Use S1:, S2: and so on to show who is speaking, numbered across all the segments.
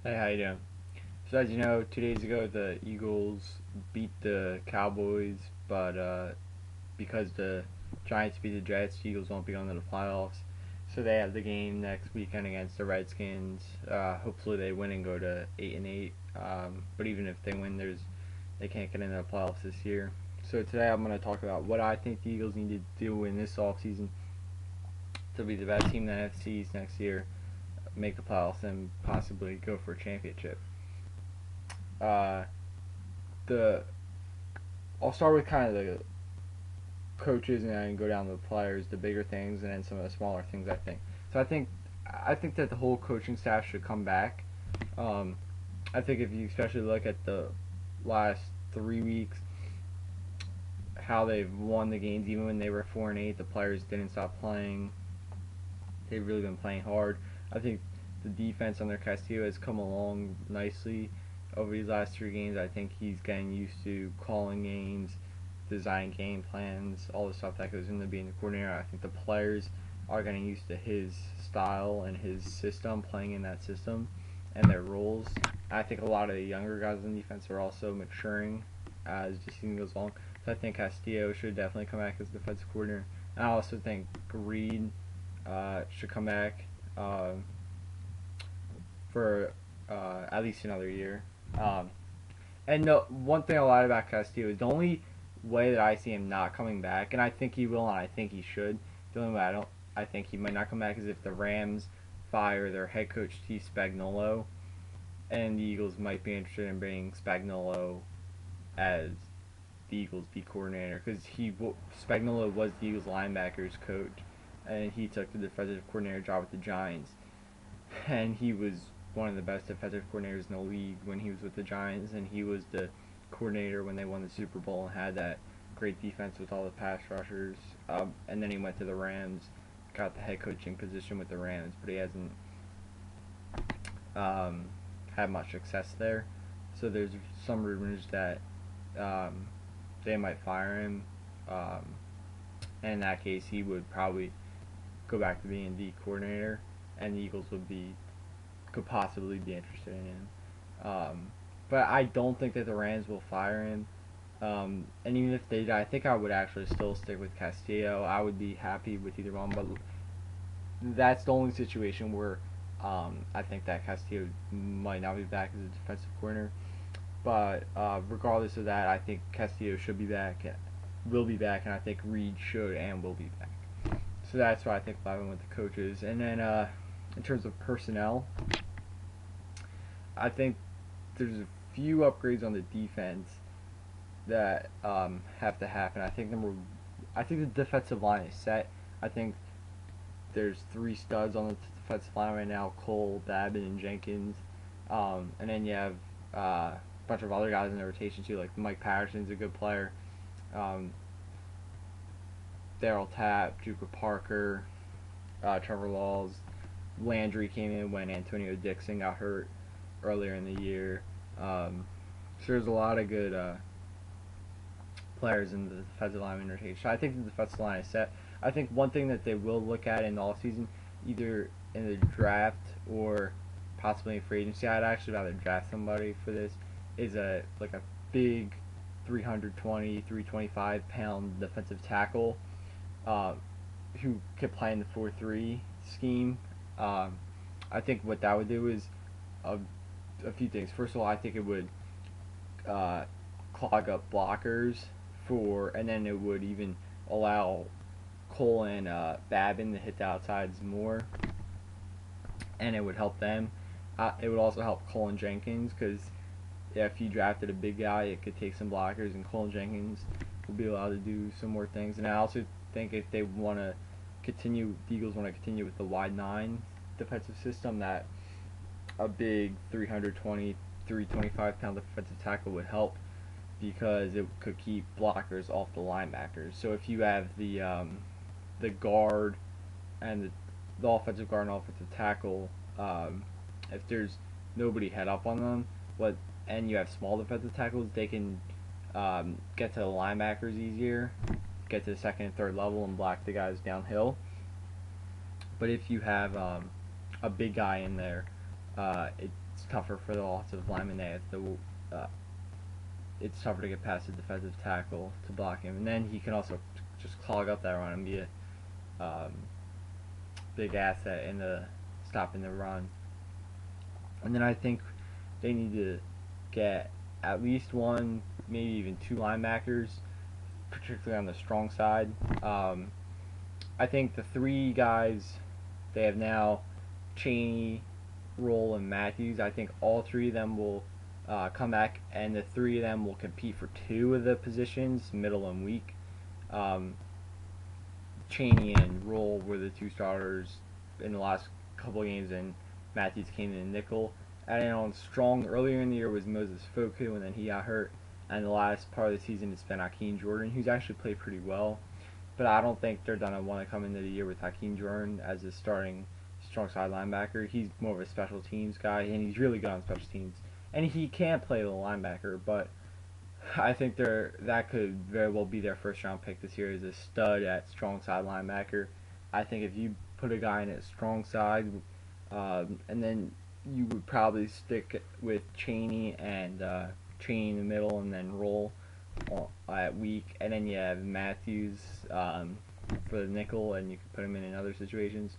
S1: Hey, how you doing? So as you know, 2 days ago the Eagles beat the Cowboys, but because the Giants beat the Jets, the Eagles won't be going to the playoffs. So they have the game next weekend against the Redskins. Hopefully they win and go to 8-8. But even if they win, they can't get into the playoffs this year. So today I'm going to talk about what I think the Eagles need to do in this offseason to be the best team in the NFC East next year, make the playoffs, and possibly go for a championship. Uh, the I'll start with kind of the coaches and then go down to the players, the bigger things, and then some of the smaller things. I think that the whole coaching staff should come back. Um, I think if you especially look at the last 3 weeks, how they've won the games, even when they were 4-8, the players didn't stop playing. They've really been playing hard. I think the defense under Castillo has come along nicely over these last 3 games. I think he's getting used to calling games, design game plans, all the stuff that goes into being the coordinator. I think the players are getting used to his style and his system, playing in that system, and their roles. I think a lot of the younger guys on defense are also maturing as the season goes along. So I think Castillo should definitely come back as defensive coordinator. And I also think Reed should come back for at least another year. Um, and no, one thing I lied about Castillo is the only way that I see him not coming back, and I think he will, and I think he should. The only way I think he might not come back is if the Rams fire their head coach Steve Spagnuolo, and the Eagles might be interested in bringing Spagnuolo as the Eagles D coordinator because Spagnuolo was the Eagles linebackers coach, and he took the defensive coordinator job with the Giants, and he was one of the best defensive coordinators in the league when he was with the Giants, and he was the coordinator when they won the Super Bowl and had that great defense with all the pass rushers. And then he went to the Rams, got the head coaching position with the Rams, but he hasn't had much success there. So there's some rumors that they might fire him. And in that case, he would probably go back to being the coordinator, and the Eagles could possibly be interested in him. But I don't think that the Rams will fire him. And even if they did, I think I would actually still stick with Castillo. I would be happy with either one, but that's the only situation where I think that Castillo might not be back as a defensive coordinator. But regardless of that, I think Castillo should be back, will be back, and I think Reed should and will be back. So that's why I think 11 with the coaches. And then in terms of personnel, I think there's a few upgrades on the defense that have to happen. I think the defensive line is set. I think there's 3 studs on the defensive line right now: Cole, Babin, and Jenkins. And then you have a bunch of other guys in the rotation too, like Mike Patterson's a good player. Daryl Tapp, Juka Parker, Trevor Laws. Landry came in when Antonio Dixon got hurt earlier in the year. So there's a lot of good players in the defensive line rotation. I think the defensive line is set. I think one thing that they will look at in the offseason, either in the draft or possibly in free agency, I'd actually rather draft somebody for this, is a big 320, 325 pound defensive tackle who could play in the 4-3 scheme. I think what that would do is a few things. First of all, I think it would clog up blockers and then it would even allow Cole and Babin to hit the outsides more, and it would help them. It would also help Cole and Jenkins because if you drafted a big guy, it could take some blockers, and Cole and Jenkins will be allowed to do some more things. And I also think if they want to continue, the Eagles want to continue with the wide 9 defensive system, that a big 320, 325 pound defensive tackle would help because it could keep blockers off the linebackers. So if you have the guard and the offensive guard and offensive tackle, if there's nobody head up on them, and you have small defensive tackles, they can get to the linebackers easier, get to the second and third level, and block the guys downhill. But if you have a big guy in there, it's it's tougher for the offensive linemen. They have to it's tougher to get past the defensive tackle to block him, and then he can also just clog up that run and be a big asset in the stopping the run. And then I think they need to get at least one, maybe even two linebackers, particularly on the strong side. I think the three guys they have now, Cheney, Roll, and Matthews, I think all three of them will come back, and the three of them will compete for two of the positions, middle and weak. Cheney and Roll were the two starters in the last couple of games, and Matthews came in nickel. And on strong earlier in the year was Moses Foku, and then he got hurt. And the last part of the season it's been Hakeem Jordan, who's actually played pretty well. But I don't think they're gonna want to come into the year with Hakeem Jordan as a starting strong side linebacker. He's more of a special teams guy, and he's really good on special teams. And he can play the linebacker, but I think that could very well be their first round pick this year as a stud at strong side linebacker. I think if you put a guy in at strong side, and then you would probably stick with Cheney and Cheney in the middle, and then Roll at weak, and then you have Matthews for the nickel, and you could put him in other situations.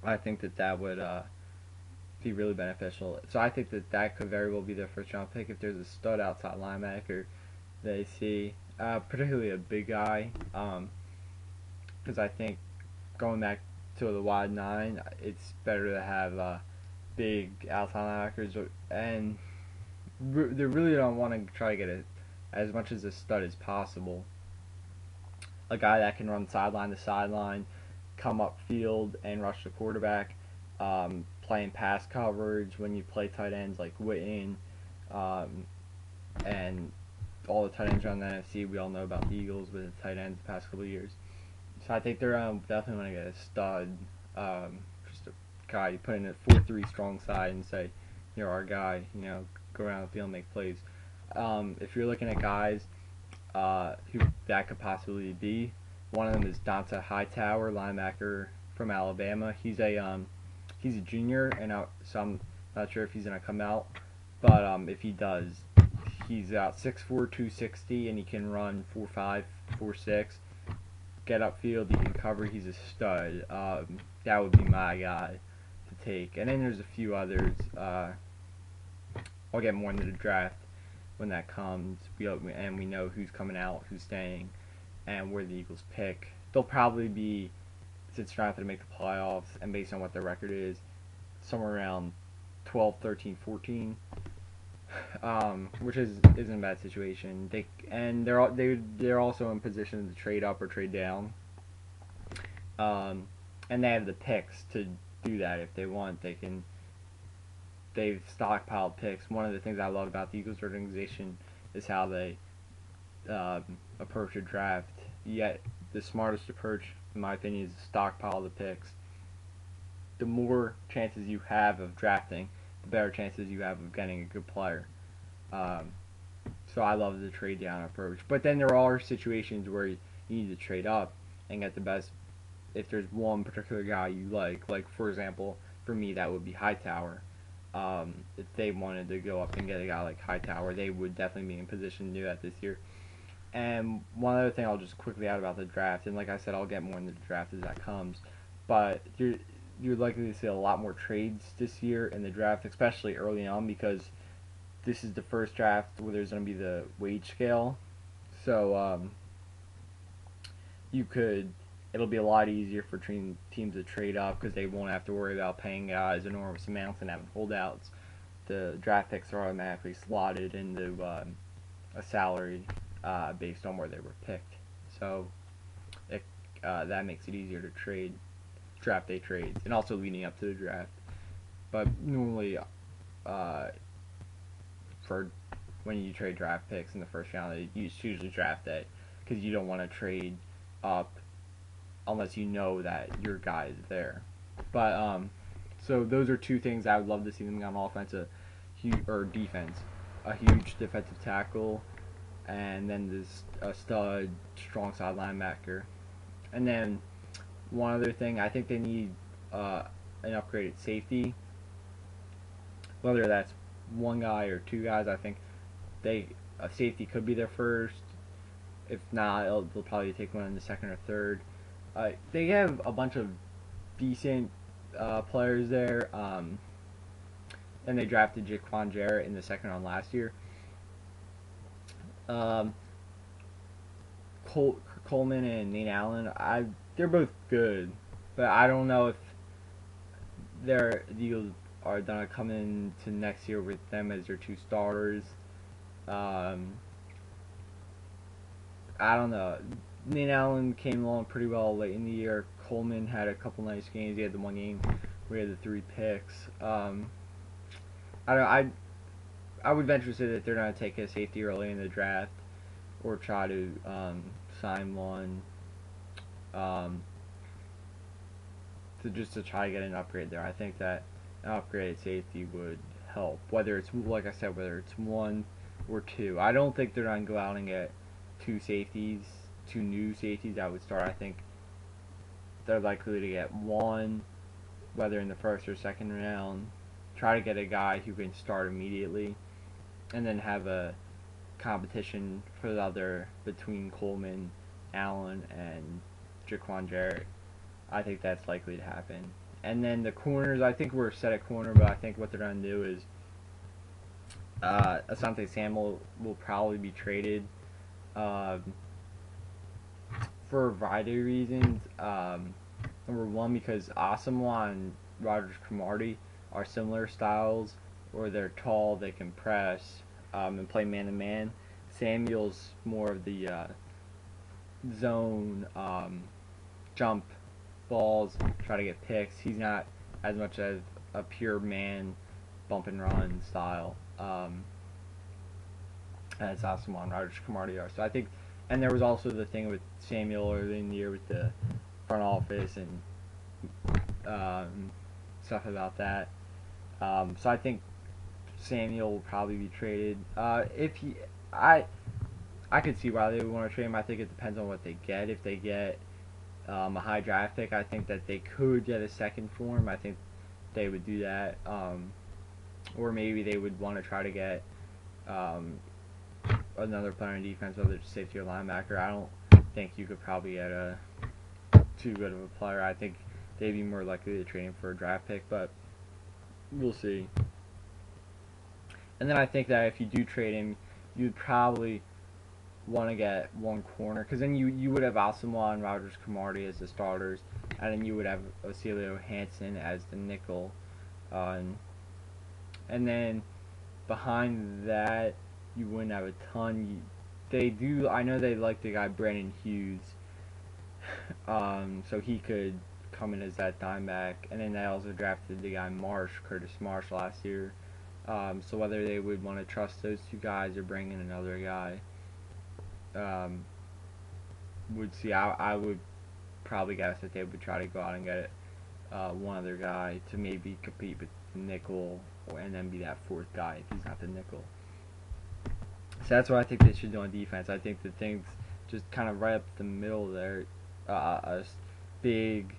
S1: I think that would be really beneficial. So I think that could very well be their first round pick if there's a stud outside linebacker they see, particularly a big guy, because I think going back to the wide nine, it's better to have big outside linebackers, and they really don't want to try to get as much as a stud as possible. A guy that can run sideline to sideline, come up field and rush the quarterback, playing pass coverage when you play tight ends like Witten, and all the tight ends around the NFC. We all know about the Eagles with the tight ends the past couple of years. So I think they're definitely going to get a stud, just a guy you put in a 4-3 strong side and say, you're our guy, go around the field and make plays. If you're looking at guys who that could possibly be, one of them is Donta Hightower, linebacker from Alabama. He's a junior, and so I'm not sure if he's going to come out, but if he does, he's out 6'4", 260, and he can run 4'5", 4'6", get upfield, he can cover, he's a stud. That would be my guy to take. And then there's a few others. I'll get more into the draft when that comes, and we know who's coming out, who's staying, and where the Eagles pick. They'll probably be, since they're not going to make the playoffs, and based on what their record is, somewhere around 12, 13, 14, which isn't a bad situation. They're also in position to trade up or trade down, and they have the picks to do that if they want. They've stockpiled picks. One of the things I love about the Eagles organization is how they approach a draft. Yet the smartest approach, in my opinion, is to stockpile the picks. The more chances you have of drafting, the better chances you have of getting a good player. So I love the trade down approach. But then there are situations where you need to trade up and get the best. If there's one particular guy you like for example, for me that would be Hightower. If they wanted to go up and get a guy like Hightower, they would definitely be in position to do that this year. And one other thing I'll just quickly add about the draft, and like I said, I'll get more into the draft as that comes, but you're likely to see a lot more trades this year in the draft, especially early on, because this is the first draft where there's going to be the wage scale. So it'll be a lot easier for teams to trade up because they won't have to worry about paying guys enormous amounts and having holdouts. The draft picks are automatically slotted into a salary based on where they were picked. So that makes it easier to trade draft day trades, and also leading up to the draft. But normally, for when you trade draft picks in the first round, it's usually draft day because you don't want to trade up unless you know that your guy is there. But so those are two things I would love to see them on offense, or defense, a huge defensive tackle, and then a stud strong side linebacker. And then one other thing, I think they need an upgraded safety. whether that's one guy or two guys. I think a safety could be their first. If not, they'll probably take one in the second or third. They have a bunch of decent players there, and they drafted Jaquan Jarrett in the second round last year. Um, Coleman and Nate Allen, they're both good, but I don't know if the Eagles are gonna come into next year with them as their two starters. Um, I don't know. Nate Allen came along pretty well late in the year. Coleman had a couple nice games. He had the one game where he had the 3 picks. I don't. I would venture to say that they're gonna take a safety early in the draft, or try to sign one. Um, to try to get an upgrade there. I think that an upgraded safety would help. Whether it's, like I said, whether it's one or two. I don't think they're gonna go out and get two new safeties that would start. I think they're likely to get one, whether in the first or second round. Try to get a guy who can start immediately, and then have a competition for the other between Coleman, Allen, and Jaquan Jarrett. I think that's likely to happen. And then the corners, I think we're set at corner, but I think what they're going to do is Asante Samuel will probably be traded for a variety of reasons. Number one, because Asamoah and Rogers Cromartie are similar styles, where they're tall, they can press, and play man-to-man. Samuel's more of the zone, jump balls, try to get picks. He's not as much as a pure man bump and run style as Asamoah and Rogers Cromartie are. So I think, and there was also the thing with Samuel early in the year with the front office and stuff about that. So I think Samuel will probably be traded. I could see why they would want to trade him. I think it depends on what they get. If they get a high draft pick, I think that they could get a second for him. I think they would do that. Or maybe they would want to try to get another player on defense, whether it's safety or linebacker. I don't think you could probably get too good of a player. I think they'd be more likely to trade him for a draft pick, but we'll see. And then I think that if you do trade him, you'd probably want to get one corner, because then you would have Asamoah and Rogers Cromartie as the starters, and then you would have Ocilio Hansen as the nickel. And then behind that, you wouldn't have a ton. I know they like the guy Brandon Hughes, so he could come in as that dime back. And then they also drafted the guy Curtis Marsh last year. So whether they would want to trust those two guys or bring in another guy, would see. I would probably guess that they would try to go out and get one other guy to maybe compete with the nickel, and then be that fourth guy if he's not the nickel. So that's what I think they should do on defense. I think the things just kind of right up the middle there, a big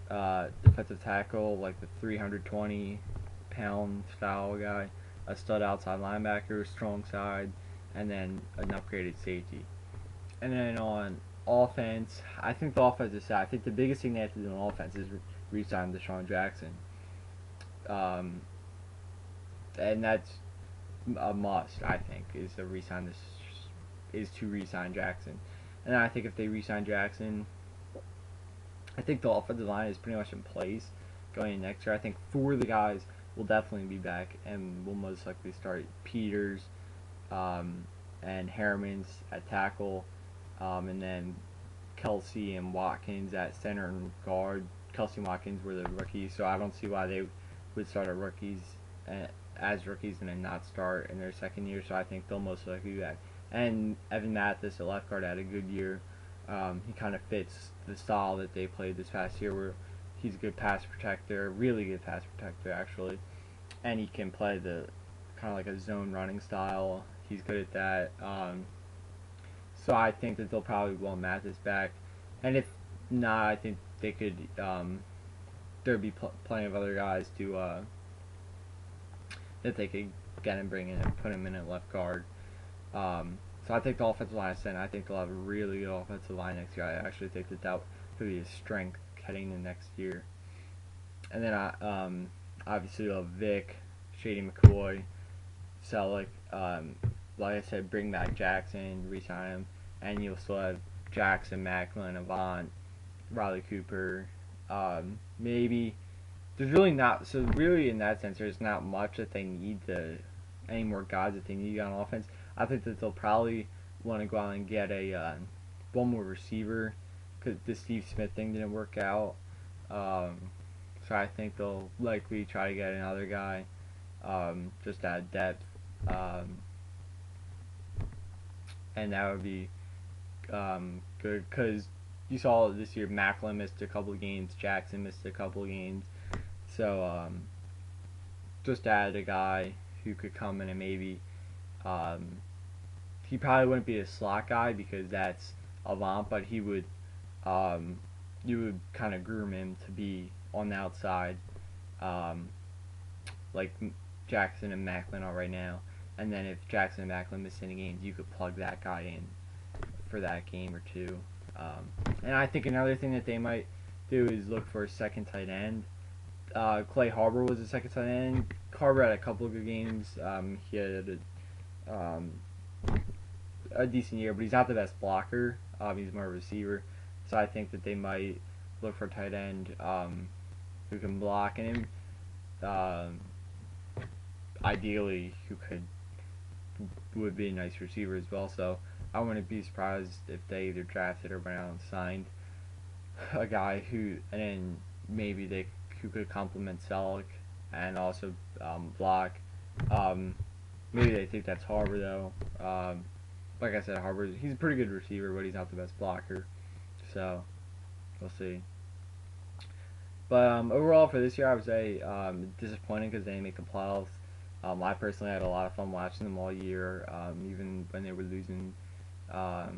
S1: defensive tackle, like the 320-pound style guy, a stud outside linebacker, strong side, and then an upgraded safety. And then on offense, I think the offensive side, I think the biggest thing they have to do on offense is re-sign Deshaun Jackson. And that's a must, I think, is to re-sign Jackson. And then I think if they re-sign Jackson, I think the offensive line is pretty much in place going into next year. I think 4 of the guys will definitely be back and will most likely start. Peters and Harriman's at tackle, and then Kelsey and Watkins at center and guard. Kelsey and Watkins were the rookies, so I don't see why they would start as rookies and then not start in their second year. So I think they'll most likely be back. And Evan Mathis at left guard had a good year. He kind of fits the style that they played this past year, where he's a good pass protector, really good pass protector actually, and he can play the kind of like a zone running style. He's good at that. So I think that they'll probably want Mathis back, and if not, I think they could. There'd be plenty of other guys to that they could get and bring in and put him in at left guard. So I think the offensive line is set. I think they'll have a really good offensive line next year. I actually think that could be a strength heading into next year. And then obviously they'll have Vic, Shady McCoy, Selleck. Like I said, bring back Jackson, re-sign him, and you'll still have Jackson, Macklin, Avant, Riley Cooper. Maybe there's really not. So really, in that sense, there's not much that they need any more guys that they need on offense. I think that they'll probably want to go out and get one more receiver because the Steve Smith thing didn't work out. So I think they'll likely try to get another guy just to add depth. And that would be good because you saw this year Macklin missed a couple of games, Jackson missed a couple of games, so just add a guy who could come in and maybe he probably wouldn't be a slot guy because that's Avant, but he would you would kind of groom him to be on the outside, like Jackson and Macklin are right now. And then if Jackson and Macklin miss any games, you could plug that guy in for that game or two. And I think another thing that they might do is look for a second tight end. Clay Harbor was a second tight end. Harbor had a couple of good games. He had a decent year, but he's not the best blocker. He's more of a receiver. So I think that they might look for a tight end who can block him. Ideally, who would be a nice receiver as well. So I wouldn't be surprised if they either drafted or went out and signed a guy who could complement Selleck and also block. Maybe they think that's Harbor though. Like I said, he's a pretty good receiver, but he's not the best blocker. So we'll see. But overall for this year, I would say disappointing because they didn't make the playoffs. I personally had a lot of fun watching them all year, even when they were losing. I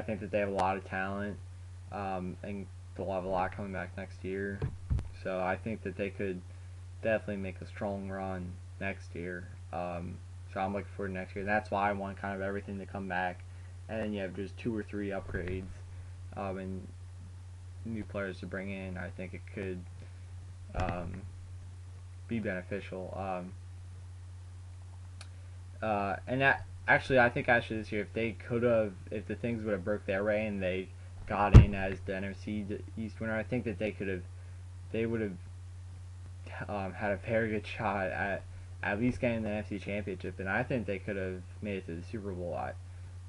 S1: think that they have a lot of talent, and they'll have a lot coming back next year. So I think that they could definitely make a strong run next year. So I'm looking forward to next year. And that's why I want kind of everything to come back, and then you have just 2 or 3 upgrades, and new players to bring in. I think it could be beneficial. And that I think this year, if the things would have broke their way and they got in as the NFC East winner, I think that they would have had a very good shot at least getting the NFC Championship, and I think they could have made it to the Super Bowl.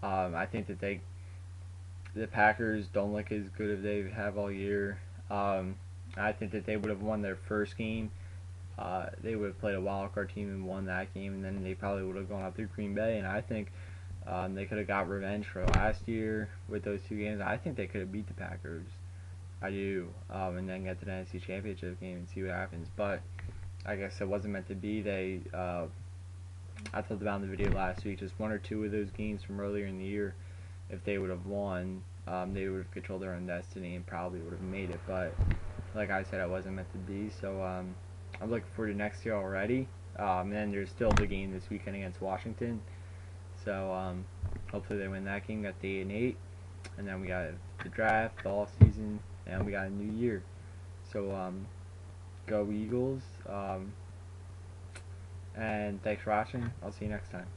S1: I think that the Packers don't look as good as they have all year. I think that they would have won their first game. They would have played a wild card team and won that game, and then they probably would have gone up through Green Bay. And I think they could have got revenge for last year with those 2 games. I think they could have beat the Packers. I do, and then get to the NFC Championship game and see what happens. But I guess it wasn't meant to be. I talked about in the video last week, just 1 or 2 of those games from earlier in the year, if they would have won, they would have controlled their own destiny and probably would have made it. But like I said, it wasn't meant to be. So I'm looking forward to next year already. And then there's still the game this weekend against Washington. So hopefully they win that game. Got the 8-8, and then we got the draft, the off season, and we got a new year. So go Eagles. And thanks for watching. I'll see you next time.